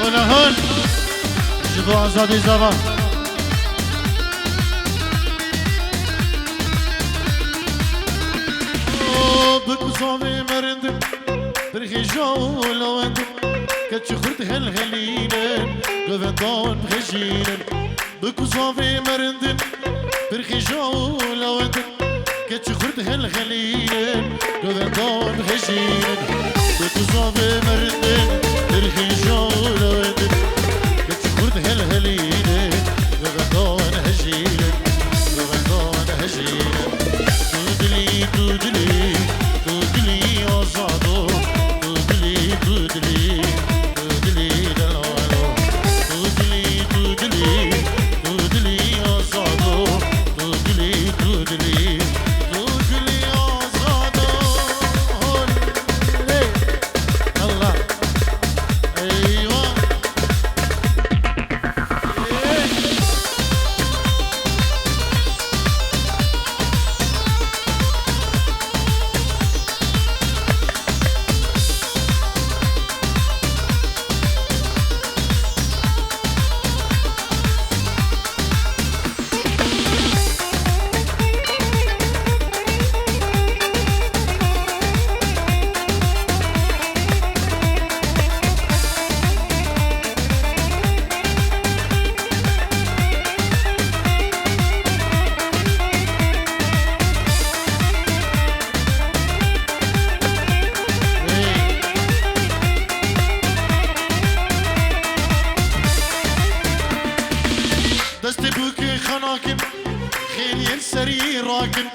ولا هون جبوا آزادی زبان بكوزامي مرندم برخي جول وندم كتش خرد هالهلينن قفندان بخجينن بكوزامي مرندم برخي جول وندم كتش خرد هالهلينن قفندان بخجينن بكوزامي مرندم برخي جول وندم كتش خرد هالهلينن قفندان هجينن قفندان هجينن دودلي دودلي دودلي آزادو دودلي دودلي دودلي دلالو دودلي دودلي دودلي آزادو دودلي دودلي دودلي آزادو الله أيوة دست بوكي خناكن خيل ينسري راكن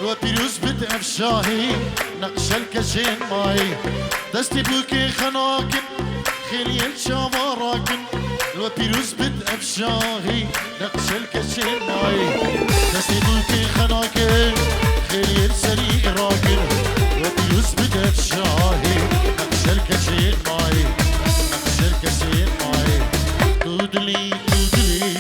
وبيروز بدأ بشاهي نقش الكشين ماي دست بوكي خناكن خيل ينشاما راكن وبيروز بدأ بشاهي نقش الكشين ماي دست بوكي خناكن خيل ينسري راكن وبيروز بدأ بشاهي نقش الكشين ماي نقش الكشين ماي دودلي دودلي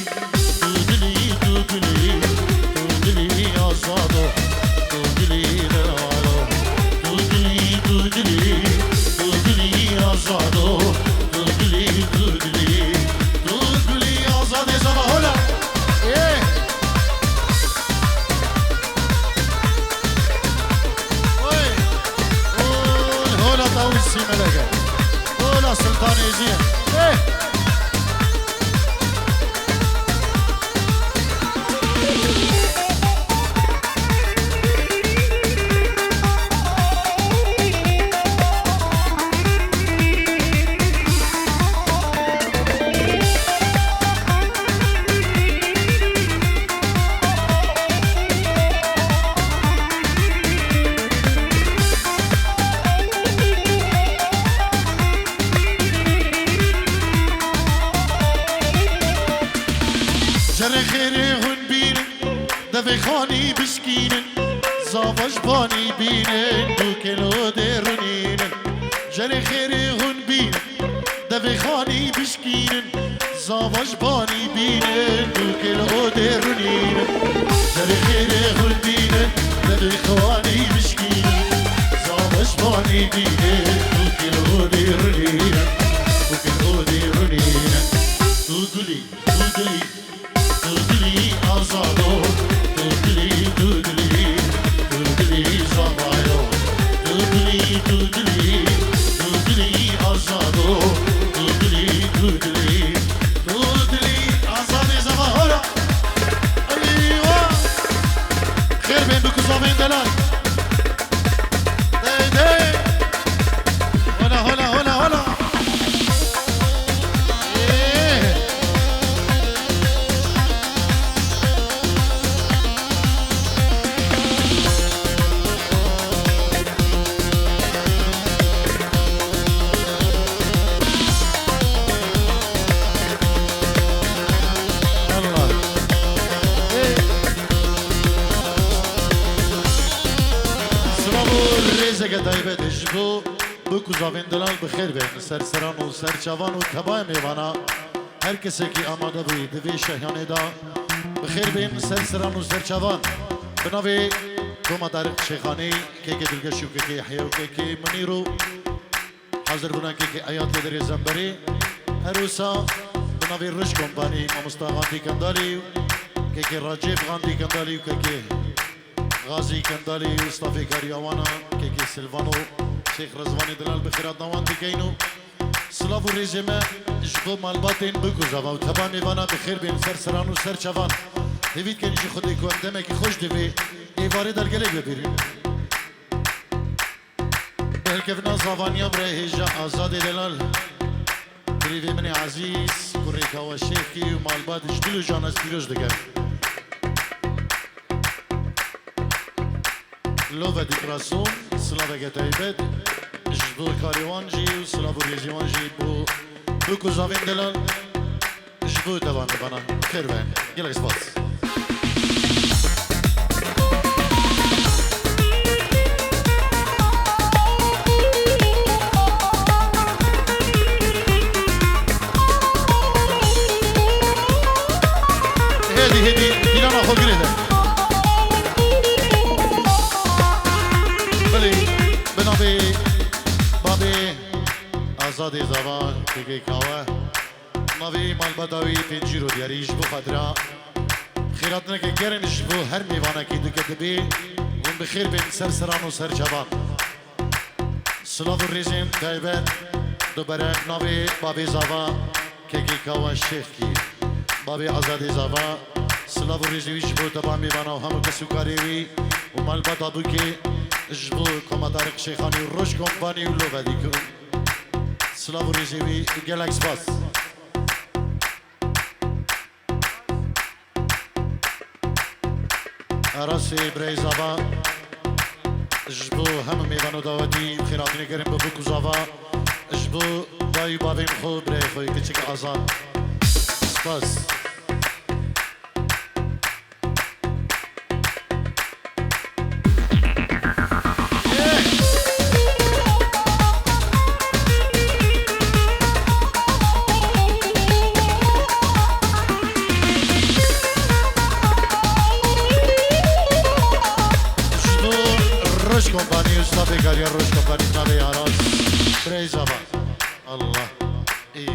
سلطان يجيه جر خيري هون بينن دفي خاني بشكينن زاوج باني بينن دو كيلو ديرونينن جر خيري هون بينن دفي خاني بشكينن زاوج باني بينن دو كيلو ديرونينن جر خيري هون بينن دفي خاني بشكينن زاوج باني بينن دو كيلو ديرونينن دو كيلو ديرونينن دودلي دودلي دودلي آزادو دودلي دودلي دودلي زبايو دودلي دودلي دودلي آزادو دودلي دودلي دودلي آزادي زبايو أيوة خير بين بكوزامين دلال دي دي هلا هلا هلا هلا دایبه دجبو بکو زاوین دلال بخیر بین سر سران و سر چوان و کبای میوانا هر کسی که آماده بی دوی شهیانه دا بخیر بین سر سران و سر چوان بناوی دو مدارق شیخانی که دلگشیو که حیو که منیرو حاضر بنا که آیات در زنبری هروسا بناوی رش کمپانی مامستا غاندی کندالی که که راجب غاندی کندالی و که غازی کندالی و استافی کاریاوانا که سلوانو شیخ رزوانی دلال بخیرات نوان دیکینو سلاف و رژیمه جبو مالباتین بگوزاوا و تبا میوانا بخیر بین سر سران و سر چوان دوید که نیجی خودی که اندمه که خوش دوی ایواری دلگلی ببیریم بهلکفنا زاوانیا بره هیجا آزاد دلال بریوی من عزیز کوریکا و شیخی و مالباتش دلو جان از پیروز دگر لوه دیکراسون سلاوه گتایبت جبو کاریوان جی و سلاو ریزیوان جی بو کزاوین دلال جبو دوان بنا خیر بین گلک سپاس هدی دیلانا خود گریده بلی بنابی بابی آزادی زبان دیگه کاوه ناوی مالباداوی پنجی رو دیاریش بو خدرا خیرات نکه گرنش بو هر میوانه که دو کتبی اون بخیر بین سر سران و سر جوان سلاو ریزین تایبت دو برک ناوی بابی زبان که کاوه شیخ کی بابی آزادی زبان سلاو ریزیویش بو تبا میوانه و همو کسو کاریوی و مالبادا بو که جبو کمدارک شیخانی و روش کمپانی و لو بدی کرو سلاو ریزیوی گلک سپاس عراسی برای زبا جبو همه میوانو داوتی خیراتینه کریم بو کزاوا جبو دایو باوین خود برای خوی کچک آزاد سپاس روش کمپانی استافی کاریا روش کمپانی ناوی آراز برای زبان الله ای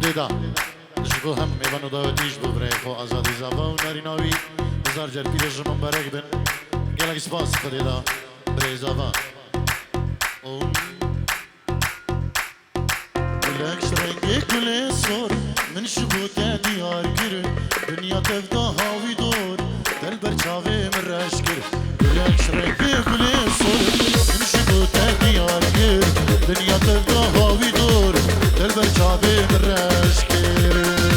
خودیدا جبو هم میوانو داوتیش بو برای خو آزادی زبا و ناریناوی بزار جرپی رجمون برک بن گلک سپاس خودیدا برای زبا گلک رنگی گل سر من شبوت دیار گر دنیا تفدا هاوی دور دل بر چاوی من رش گر گلک رنگی گل سر من شبوت دیار گر دنیا تفدا هاوی دور دل بر چاوی من رش گر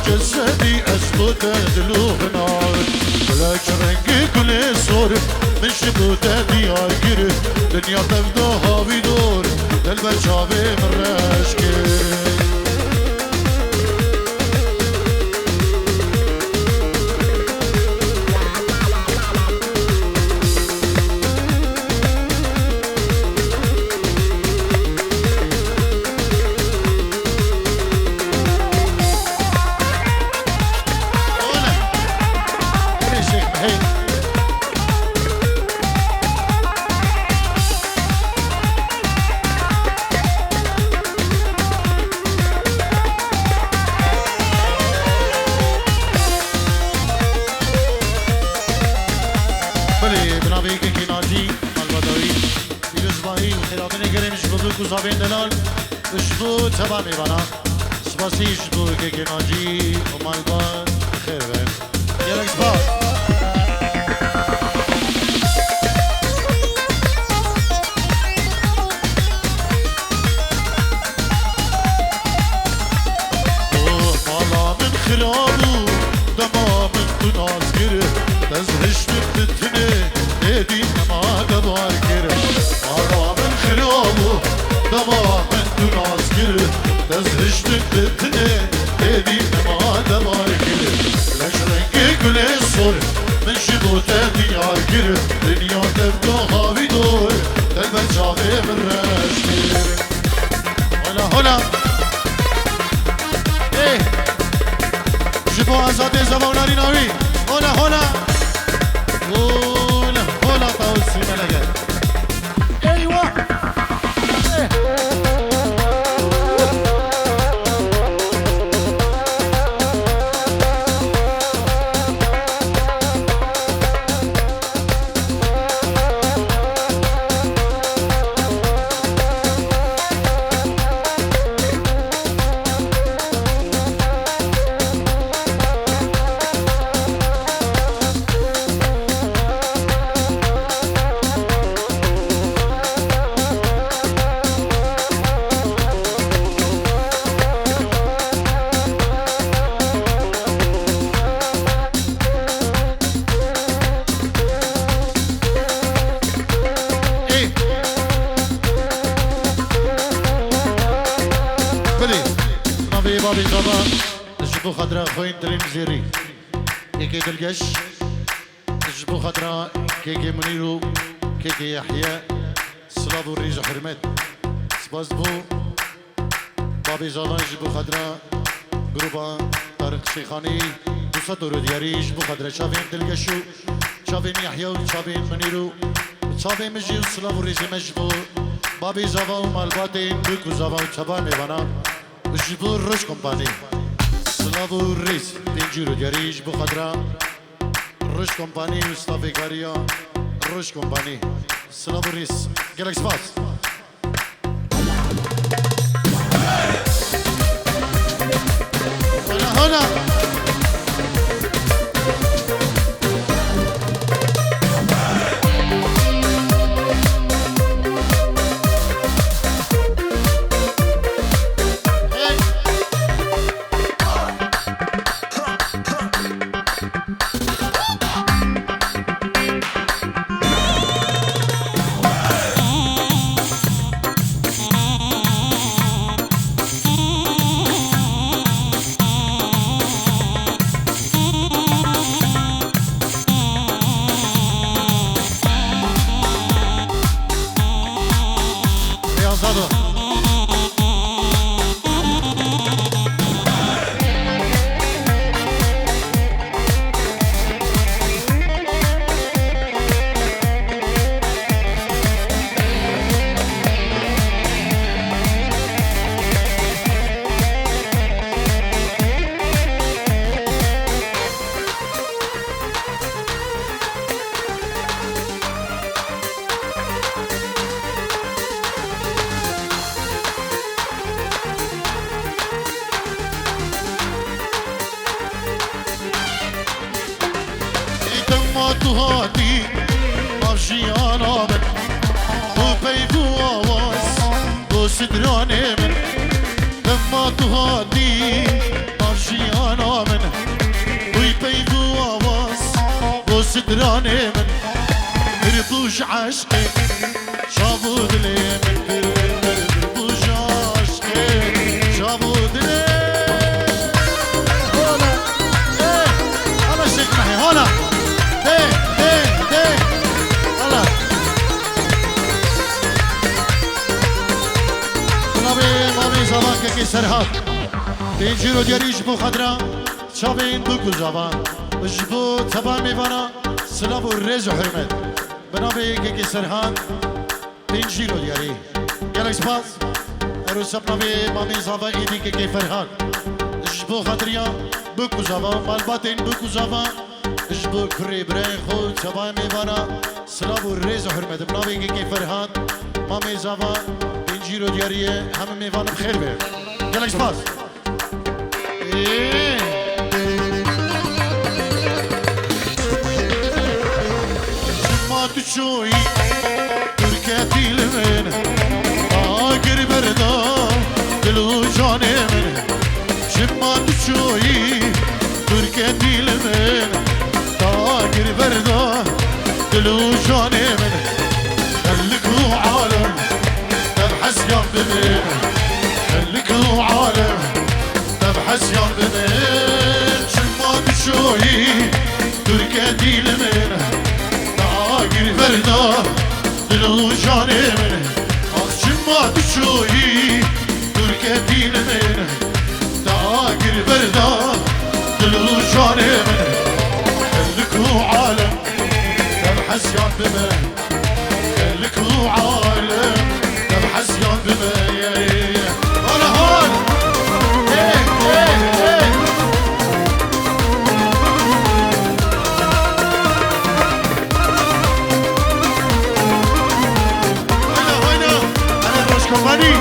جسدي أسبوت دلوه نار بلاك رنگي كل صور من شبوت ديار كره دنيا تبدو هاوي دور دل بشابي من رشكر بکو زاوین دلال اشبو تبا میبانا سپاسی اشبو که کناجی و مالبان خیر بین یلک سپاس مالا من خلابو دما من تو ناز گره تزهش من بتنه ایدی نما دبار گره مالا من خلابو دما من تو ناز گره تزهش من بتنه ایدی نما دبار گره لش رنگی گل سر من شبو دیار گره دنیا تبدو هاوی دور دل جاوه من رش گره هلا هلا جبو آزاد زباناری ناوی هلا هلا هلا هلا طاوسی ملگه ایوه بابي زبا جبو خضرا خوين دريم زيري كيكي دلقش جبو خضرا كيكي منيرو كيكي يحيى صلابو الريج حرمت سباز بو بابي زبا جبو خضرا جروبا طارق شيخاني دوسات رودياري جبو خضرا شافين دلقشو شافين يحيى وشافين منيرو شافين مجي صلابو الريج مجبو بابي زبا ومالباتين بيكو زبا وشبا ميوانا جبو روش کمپانی سلابو ریس پینجورو دیاری جبو خضرا روش کمپانی مصطفی کاریا روش کمپانی سلابو ریس گلک سپاس هلا هلا هادي ماشيانا من وبيبو آواز وصدراني من لما تهادي ماشيانا من وبيبو آواز وصدراني من بربوش عشقي شافو دلي من بربوش عشقي شافو دلي هلا ايه هلا شيك معي هلا که سرحد پینجیرو دیاری جبو خضرا شابین بکو زبان جبو تبا میوانا سلاب و رز و حرمت بنابه که سرحد پینجیرو دیاری گلک سپاس ارو سبنابه مامی زبا ایدی که فرحد جبو خضریا بکو زبان مالباتین بکو زبان جبو کری برای خود تبا میوانا سلاب و رز و حرمت بنابه که فرحد مامی زبا جیرو دیاریه همه میوان بخیر بیر گلک سپاس ما تشوي تركتي لمن آقر بردا دلو جاني من شما تشوي تركتي لمن آقر بردا دلو جاني من خليكوا عالم تبحث يا بمن خليكوا عالم تبحث يا بمن شما تشوي تركتي لمن آقر بردا دلو جاني من شما تشوي تركتي لمن آقر بردا دلو جاني من خليكوا عالم تبحث يا بمن خليكوا عالم تبحث يا بمن هلا هون كومباني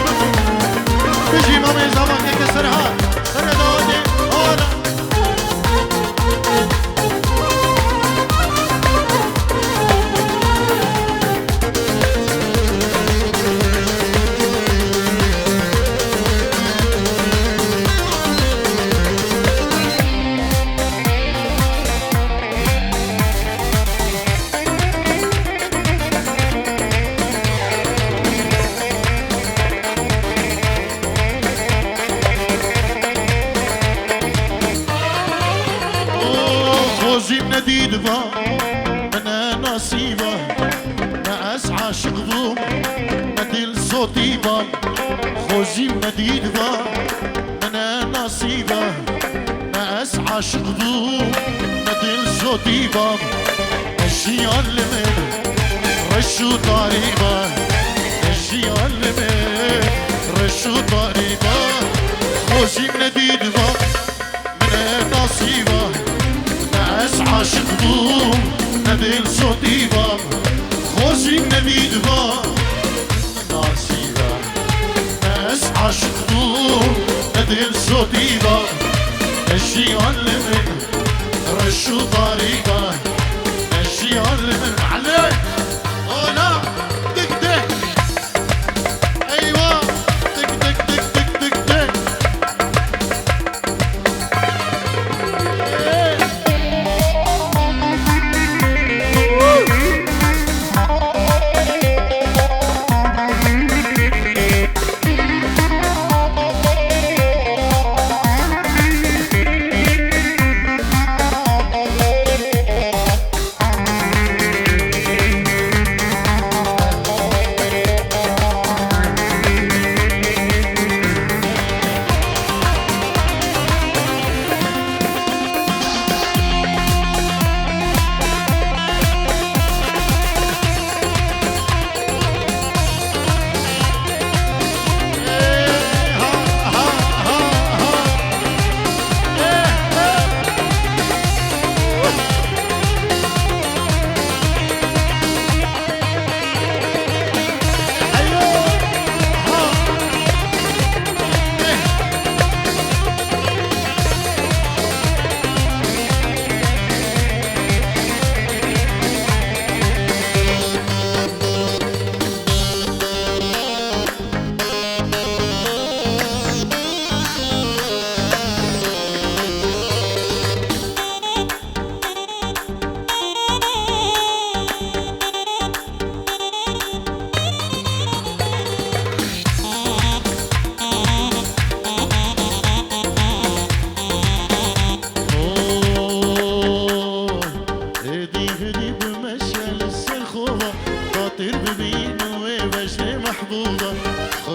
بيجي مامي زمان يكسرها سنة دودي هلا نديد با من نصيبه ما اسعى شغضوم ندل صوتي با خوزي نديد با من نصيبه ما اسعى شغضوم ندل صوتي با الشيان لمن رشو طريقه الشيان لمن رشو طريقه خوزي نديد با من نصيبه اسعى شغضوم ندل صوتي باب خوشي نديد باب ناسيبا اسعى شغضوم ندل صوتي باب الشي علمن رشو طريقه الشي علمن عليك هنا دك دك ايوه دك دك دك دك دك دك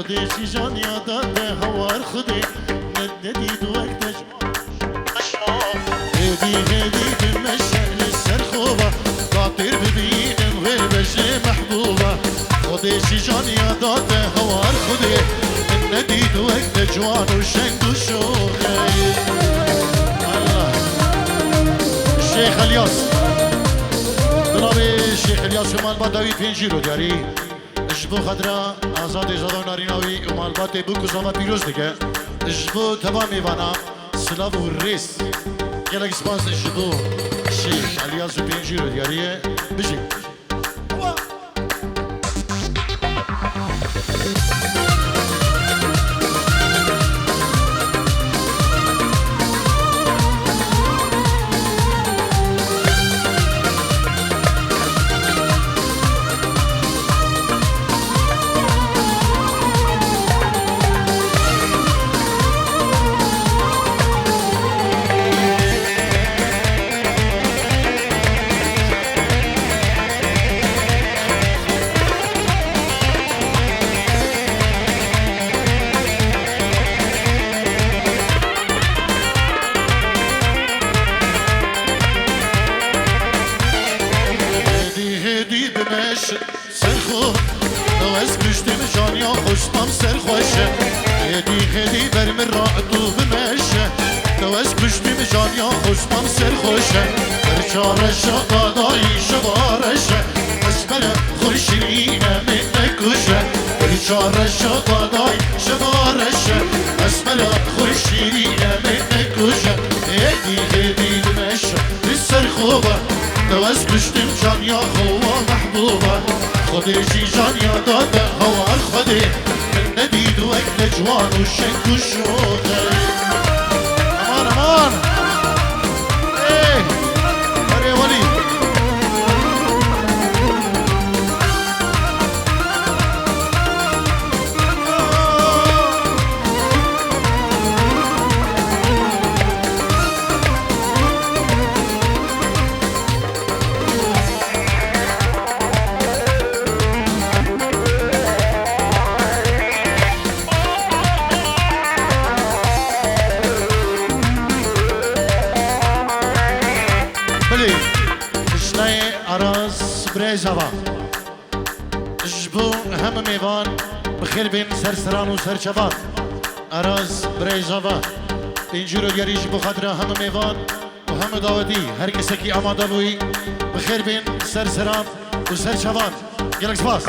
خدي جان يا داده هوار خدي نددي دوقتش هدي هدي بمشعل السرخوبة طاطر ببين وبشي محبوبة خدي جان يا داده هوار خدي نددي دوقت جوان وشنق وشوخي الله الشيخ الياس ضربي الشيخ الياس كمان بدوي فين جيرو داري جبو خدرا آزاد جوان ناریناوی و مالبات بوکو زاما پیروز دیگه جبو تمام ایوانا سلاو و ریس گلک سپاس جبو شیخ الیاس و پینجی رو دیاریه بشی سرخو نواز کشتیم جانیا خوشتم سرخوشه هدی هدی برم راحتو بمشه نواز کشتیم جانیا خوشتم سرخوشه برچارشه دادایی شبارشه اسمر خوشینه من نکشه برچارشه دادایی شبارشه اسمر خوشینه من نکشه هدی هدی بمشه بسرخوبه نواز کشتیم جانیا خوا محبوبه خودی جی جانیا داده هوار خودی من ندید و اکل جوان و شنگ و شوخه امان امان ای بری ولی بريزاوا جبو هم ميوان بخير بين سرسران و سرچوان اراز بريزاوا اینجورو گری جبو خاطر هم ميوان و هم داودی هر کسی کی آماده بوی بخير بين سرسران و سرچوان گلک سپاس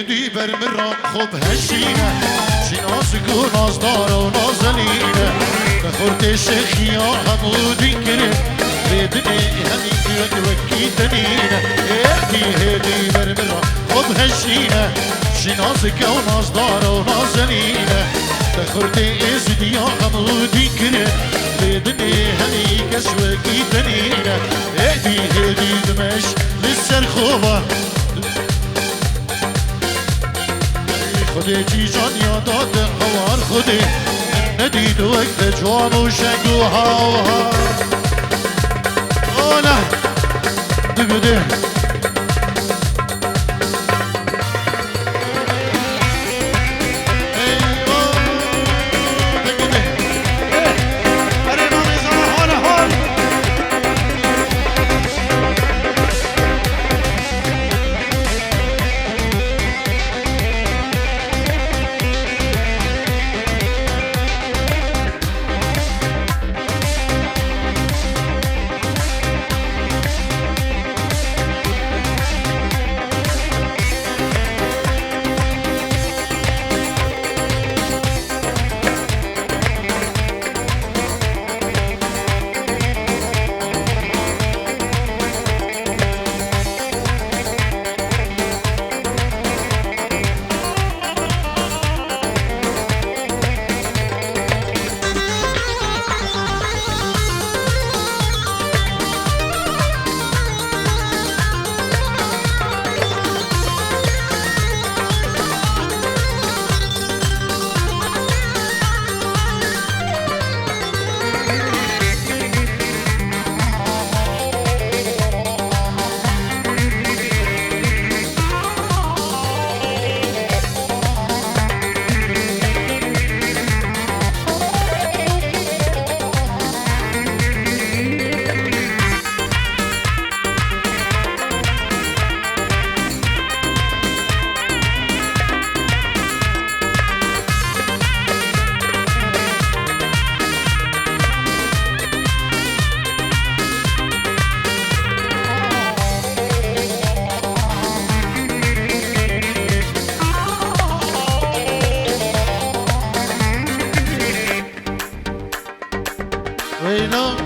هدی برمرا خوب هشینه شناسک و نازدار و نازنینه بخورت شیخیا همودی کنه بدنی همی بیاد وکی تنینه هدی برمرا خوب هشینه شناسک و نازدار و نازنینه بخورت ازدیا همودی کنه بدنی همی کس وکی تنینه هدی دمش لسر خوبه خودی جی جان یادات هوار خودی ندید وقت جوان و شنگ و هاوها آنه بگده اینا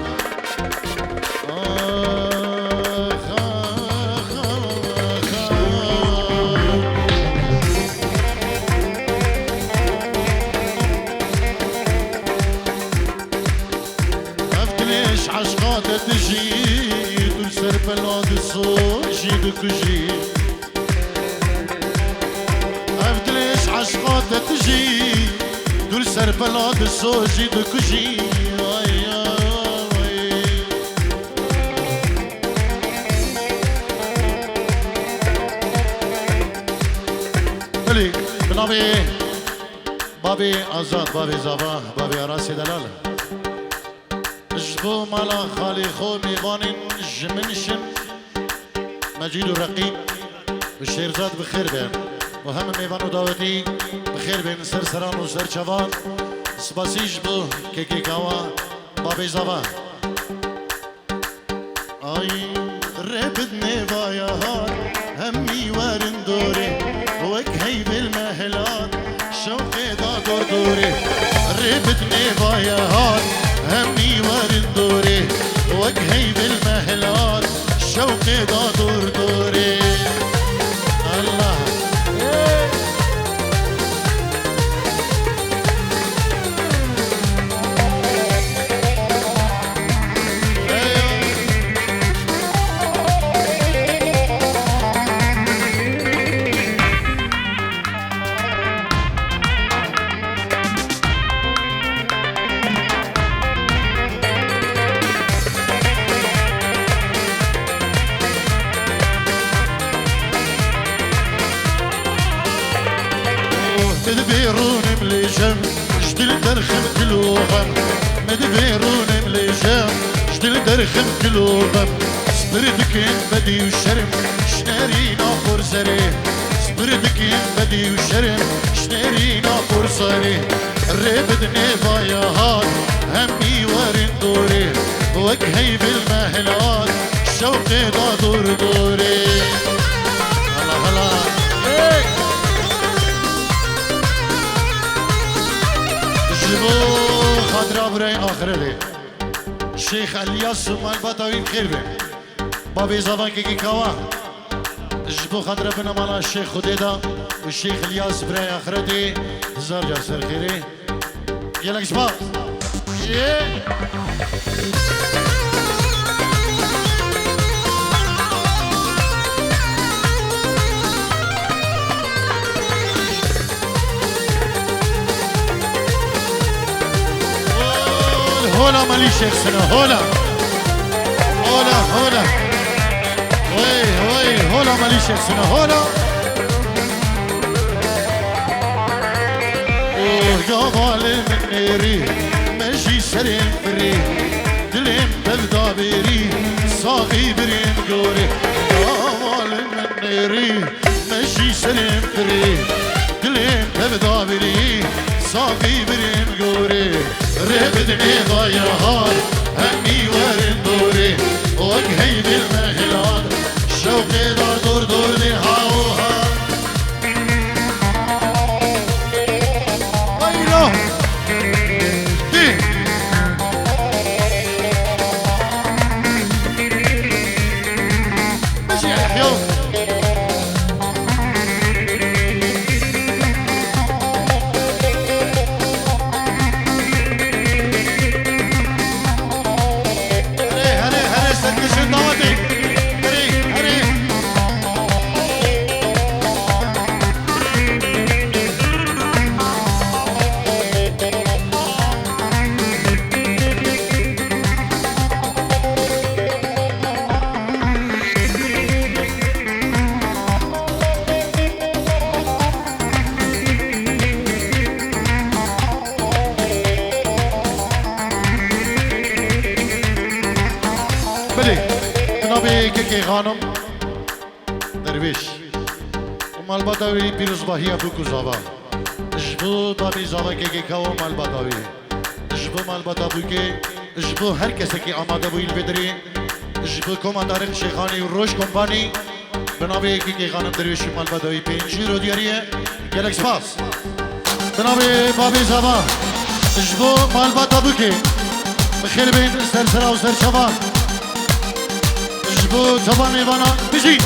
افتليش عشقات تجي دول سر بلاد الصوجي دكجي افتليش عشقات تجي دول سر بلاد الصوجي دكجي بابي آزاد بابي زبا بابي راسي دلال جبو مالا خالي خو ميغانين جمنشن مجيد ورقيب والشيرزاد بخير بين وهم ميغان وداوتي بخير بين سرسران وسر شوان سباسي جبو كيكي كوا بابي زبا اي ربد نيفايا هار همي وارن دوري وك هي بالمهلات شوقي دا دور دوري ربتني بايا هار همي وارد دوري وجهي بالمهلات شوقي دا دور دوري الله مدبيرون مليجم جدل درخم كلوغم مدبيرون مليجم جدل درخم كلوغم سبردكين بدي وشرم شناري ناخور زري سبردكين بدي وشرم شناري ناخور زري ربدني بايا هاد همي وارن دوري وجهي بالمهلات شوقي دا دور دوري هلا هلا جبو خاطر برای آخره شیخ الیاس من باتاوی بخیر بین بابی زبان که کوا جبو خاطر بنا مالا شیخ خودیدا و شیخ الیاس برای آخره هزار جار سر خیری گلک شما هولا مالي شيخ سنة هولا هولا هولا وي وي هولا مالي شيخ سنة هولا قبال من نيري ماشي سرين فري دلين تبدا بيري صاغي برين قوري قبال من نيري ماشي سرين فري دلين تبدا بيري صاغي برين قوري ربدني ضيهار همي وارن دوري وجهي بالمهلات شوقي دار دور دورني هاوها ويلو دي ماشي يا حيو كيكي خانم درويش ومال بدوي بيروز باهي ابو زابا جبو بابي زابا كيكي كاو مال بدوي جبو مال بدوي كي جبو هر کسی که آماده بویل بدری جبو کماندار شیخانی و روش کمپانی بنابه كيكي خانم درويش مال بدوي پنجی رو دیاریه گلک سپاس بنابه بابي زابا جبو مال بدوي كي بخير بين سرسرة وسرشبان جبو تبا ميوانا بجي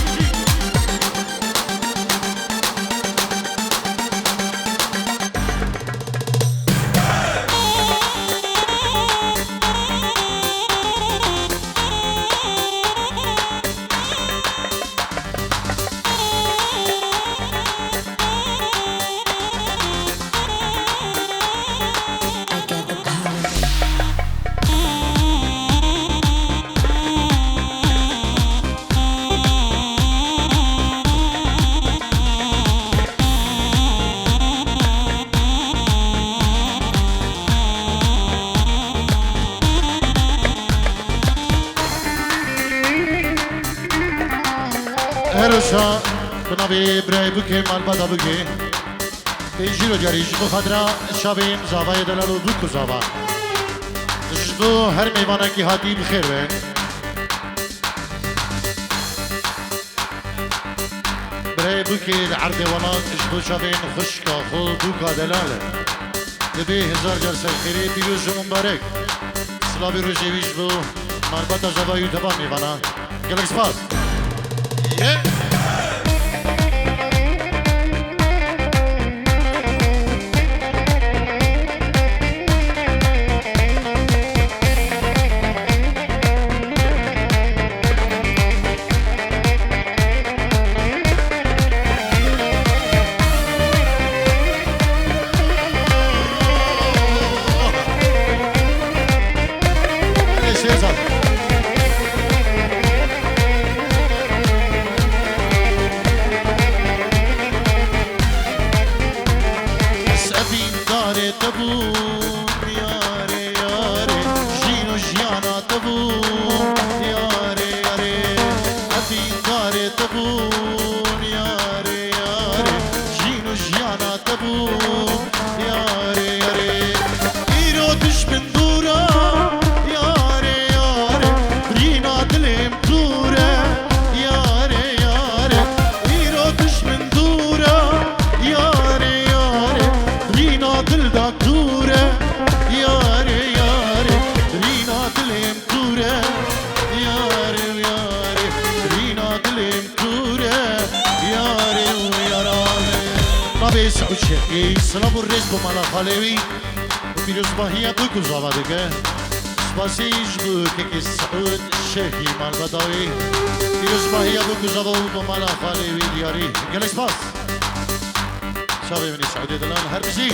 هرشا بنابي براي بكي مال بدا بكي بيجيرو جاريش بخدرا شابين زاوية دلالو دوكو زاوا جبو هر ميوانا کی هاتی بخير بين براي بكي العرض ولاد جبو شابين خشكا خو دوكا دلالة لبي هزار جرس الخيري بيروز مبارك سلابي رجيوي جبو مال بدا زاوية تبا ميوانا قلق سپاس سلام الرز بمالا خالوی پیروز باهی دوکو زاوا دیگه سپاسیش بو که سعود شهی مال بداوی پیروز باهی دوکو زاوا بمالا خالوی دیاری گل سپاس شاوی منی سعودی دلال هر بزی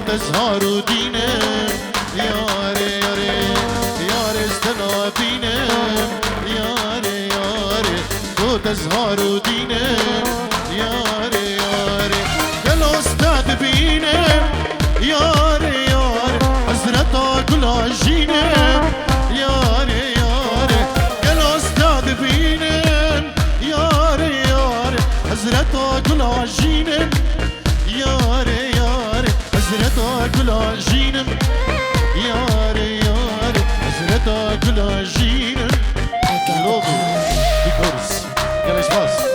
تزهار دینه یاره یاره یار استنابینه یاره یاره تو تزهار دینه یاره یاره دل استاد بینه یاره یاره حضرت گلاجینه یاره یاره دل استاد بینه یاره یاره حضرت گلاجینه یاره یاره حضرت گلاجینم یاره یاره حضرت گلاجینم لوبو بیکورس گلش باز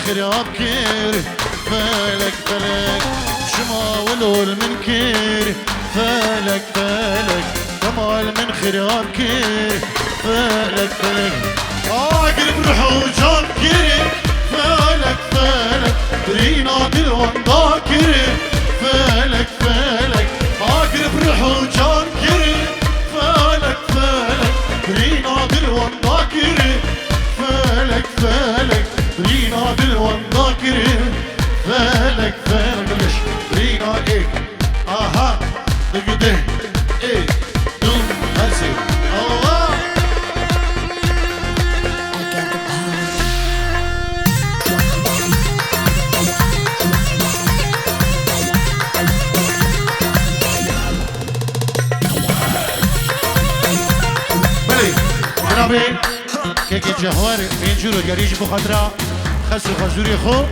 خراب كير فالك فالك شما ولول من كير فالك فالك كمال من خراب كير فالك فالك قرب روحو جان كير فالك فالك برينا دلوان ذاكر فالك فالك قرب روحو جان كير فالك فالك برينا دلوان ذاكر فالك فالك برينا دلوان ذاكر فالك فالك ليش برينا ايك اها دقده ايك دون هسي الله جنابي كيكي جهوار من جورو جريج بخطرة خسر خزوري خو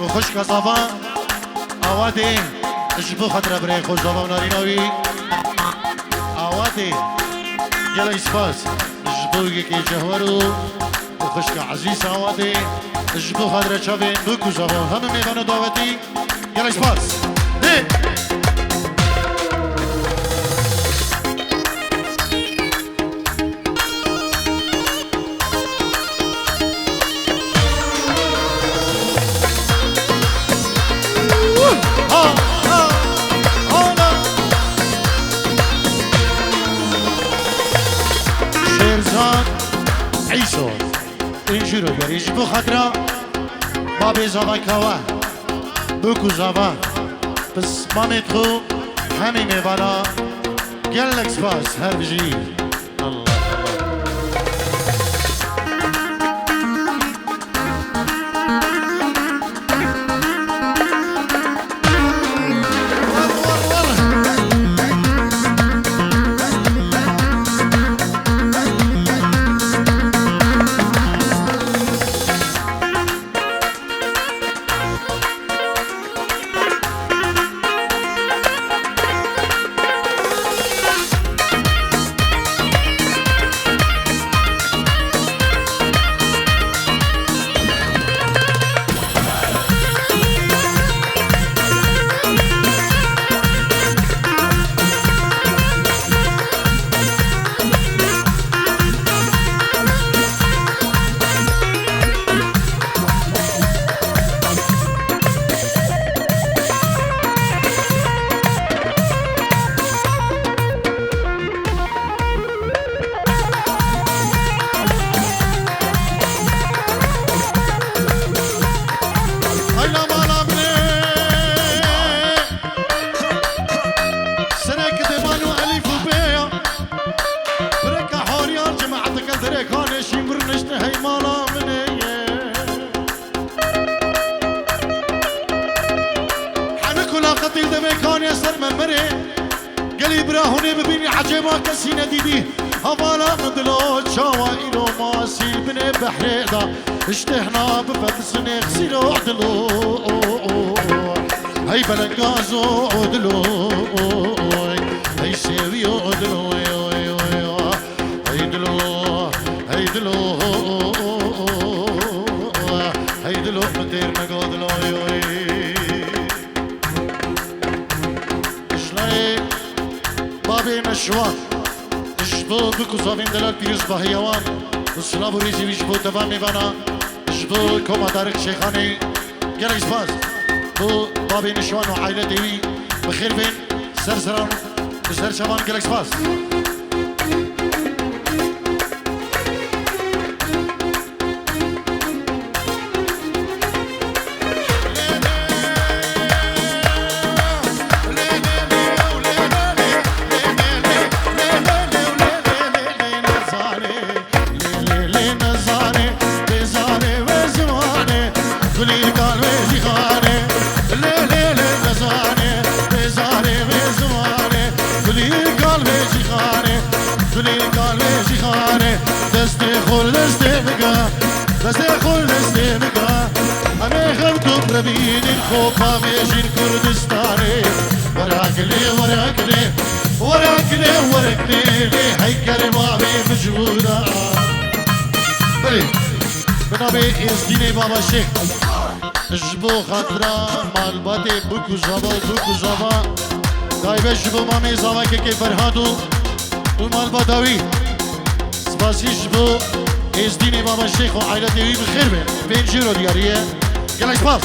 وخش كصافا اوادي جبو خطرة بري خوش صافا ونارينوي اوادي يلا يسفاس جبو كيكي جهوارو وخش كعزيز اوادي جبو خطرة شافين بوكو صافا هم ميغانو دعوتي يلا يسفاس دي عيسو انجرو يريج بخطرة بابي زابا كوا بوكو زابا بس ما متخو همي ميبانا قالك سباس هر بجي الله براهوني ببيني عجيبا كسي نديدي هوالا مدلو شوائلو ماسي بني بحريدا اشتهنا بفتسني خسيلو عدلو هاي بلنقازو عدلو هاي سيويو عدلو هاي دلو هاي دلو هاي دلو مدير مقودلو بابي نشوان جبو بكو صافين دلال بيروز بهيوان وصلابو ريزي بيجبو تبان ميوانا جبو كوما دارك شيخاني جرق سباز بو بابي نشوان وعائلة ديوي بخير بين سرسران وسر شبان جرق سباز بين الخوفة ماشي كردستاني وراكلي وراكلي وراكلي وراكلي هيكل ما بي مجهودة بنابي ازديني بابا شيخ جبو خطرة مالباتي بوكو زابا دايبه جبو مامي زابا كي فرهادو والمالباتاوي سباسي جبو ازديني بابا شيخ وعائلتي وي بخير بين جيرو دياريه يلا سباس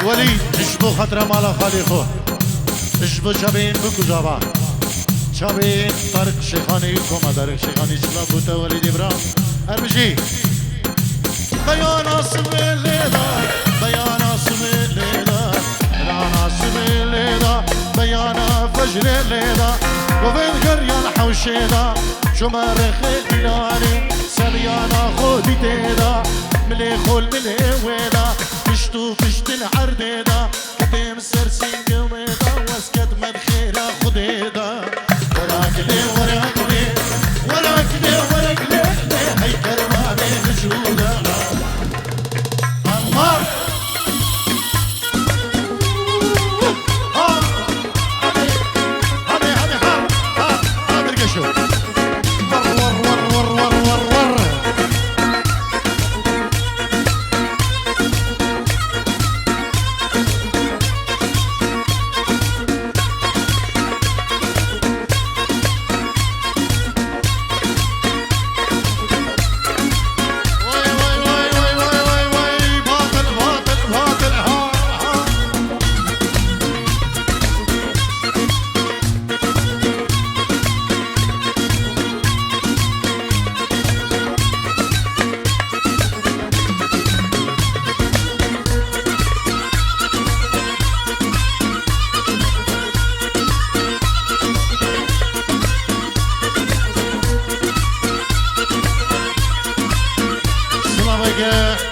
ولي اجبو خطرة مالا خاليخو اجبو شابين بكو زابا شابين طارق شيخاني كوما طارق شيخاني سلا بوتا ولي دبرا اربجي بيانا سمي ليدا بيانا سمي ليدا رانا سمي ليدا بيانا فجر ليدا وفين غريان حوشيدا شو مرخي بلاني سريانا خودي تيدا ملي خول ملي ويدا فشتو فشت العرديدا كتيم سرسين قويدا واسكت مدخيرا خديدا وراكلي وراكلي وراكلي وراكلي هاي كرما بين جودا الله ها برقشو ور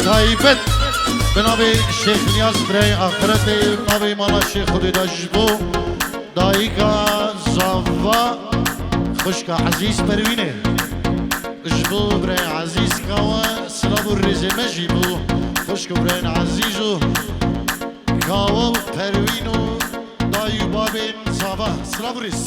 تايبت بنابي الشيخ الياس براي آخرتي بنابي مالا الشيخ خودي داجبو دايكا زافا خشكا عزيز بروينه جبو براي عزيز كاوا سلابو الرزي مجيبو خشكو براي عزيزو كاوا بروينو دايو بابين زافا سلابو رز